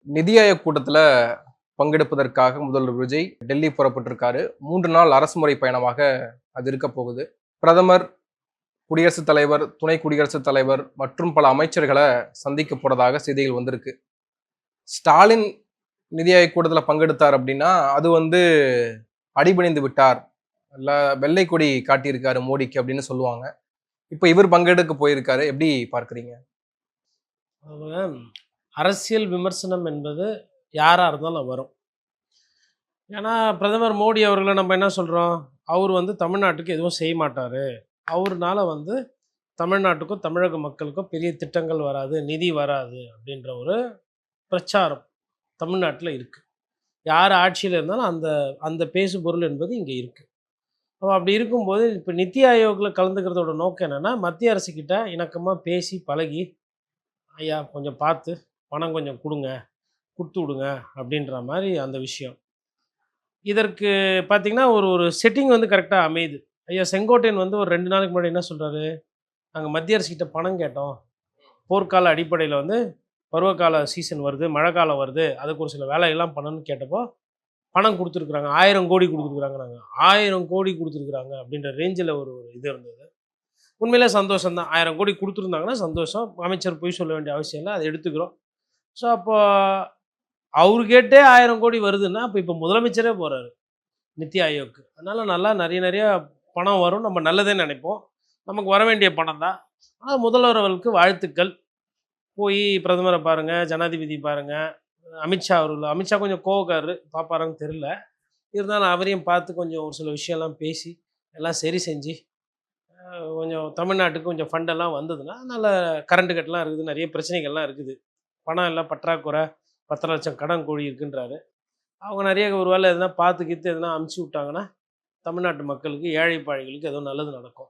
நிதி ஆயோக் கூட்டத்துல பங்கெடுப்பதற்காக முதல்வர் விஜய் டெல்லி புறப்பட்டிருக்காரு. 3 நாள் அரசுமுறை பயணமாக அது இருக்க போகுது. பிரதமர், குடியரசுத் தலைவர், துணை குடியரசுத் தலைவர் மற்றும் பல அமைச்சர்கள சந்திக்க போறதாக செய்திகள் வந்திருக்கு. ஸ்டாலின் நிதி ஆயோக் கூட்டத்துல பங்கெடுத்தார் அப்படின்னா, அது அடிபணிந்து விட்டார். இல்ல வெள்ளை கொடி காட்டியிருக்காரு மோடிக்கு அப்படின்னு சொல்லுவாங்க. இப்ப இவர் பங்கெடுக்க போயிருக்காரு. எப்படி பார்க்கிறீங்க? அவங்க அரசியல் விமர்சனம் என்பது யாரா இருந்தாலும் வரும். ஏன்னா, பிரதமர் மோடி அவர்கள நம்ம என்ன சொல்றோம்? அவர் தமிழ்நாட்டுக்கு எதுவும் செய்ய மாட்டாரு. அவருனால தமிழ்நாட்டுக்கும், தமிழக மக்களுக்கும் பெரிய திட்டங்கள் வராது, நிதி வராது அப்படின்ற ஒரு பிரச்சாரம் தமிழ்நாட்டுல இருக்கு. யார் ஆட்சியில இருந்தாலும் அந்த அந்த பேசுபொருள் என்பது இங்க இருக்கு. அப்படி இருக்கும்போது, இப்ப நித்தி ஆயோக்ல கலந்துக்கிறதோட நோக்கம் என்னன்னா, மத்திய அரசுகிட்ட இணக்கமா பேசி பழகி, "ஐயா கொஞ்சம் பார்த்து பணம் கொஞ்சம் குடுங்க, குடுத்து விடுங்க" அப்படின்ற மாரி அந்த விஷயம். இதற்கு பார்த்தீங்கன்னா, ஒரு ஒரு செட்டிங் கரெக்ட்டா அமையுது. ஐயா செங்கோட்டையன் ஒரு 2 நாளைக்கு முன்னாடி என்ன சொல்றாரு? "நாங்க மத்திய அரசுகிட்ட பணம் கேட்டோம். போர்க்கால அடிப்படையில பருவகால சீசன் வருது, மழைக்காலம் வருது. அதுக்கு ஒரு சில வேலையெல்லாம் பண்ணணும்னு கேட்டப்போ, பணம் குடுத்துருக்காங்க. 1000 கோடி குடுத்துருக்காங்கன்னாங்க. 1000 கோடி குடுத்துருக்காங்க அப்படின்ற ரேஞ்சில ஒரு ஒரு இது இருந்தது. உண்மையிலே சந்தோஷம் தான். 1000 கோடி குடுத்துருந்தாங்கன்னா சந்தோஷம். அமைச்சர் பொய் சொல்ல வேண்டிய அவசியம் இல்ல. அத எடுத்துக்கிறோம். ஸோ, அப்போ அவரு கேட்டே 1000 கோடி வருதுன்னா, அப்ப இப்ப முதலமைச்சரே போறாரு, நித்தி ஆயோக்கு. அதனால நல்லா நெறைய நெறைய பணம் வரும். நம்ம நல்லதே நெனைப்போம். நமக்கு வர வேண்டிய பணம் தான். முதல்வர் அவர்களுக்கு வாழ்த்துக்கள். போயி பிரதமர பாருங்க, ஜனாதிபதி பாருங்க, அமித்ஷா கொஞ்சம் கோவக்காரரு. பாப்பாரான்னு தெரியல. இருந்தாலும் அவரையும் பார்த்து கொஞ்சம் ஒரு சில விஷயம்லாம் பேசி, எல்லாம் சரி செஞ்சு, கொஞ்சம் தமிழ்நாட்டுக்கு கொஞ்சம் ஃபண்டெல்லாம் வந்ததுன்னா, நல்ல கரண்ட் கட்லாம் இருக்குது. நெறைய பிரச்சனைகள்லாம் இருக்குது. பணம் இல்ல, பற்றாக்குறை, 10,00,000 கடன் கோழி இருக்குன்றாரு. அவங்க நெறைய ஒரு வேளை எதுனா பார்த்து கீத்து எதுனா அனுப்பிச்சு விட்டாங்கன்னா, தமிழ்நாட்டு மக்களுக்கு, ஏழை பாழைகளுக்கு ஏதோ நல்லது நடக்கும்.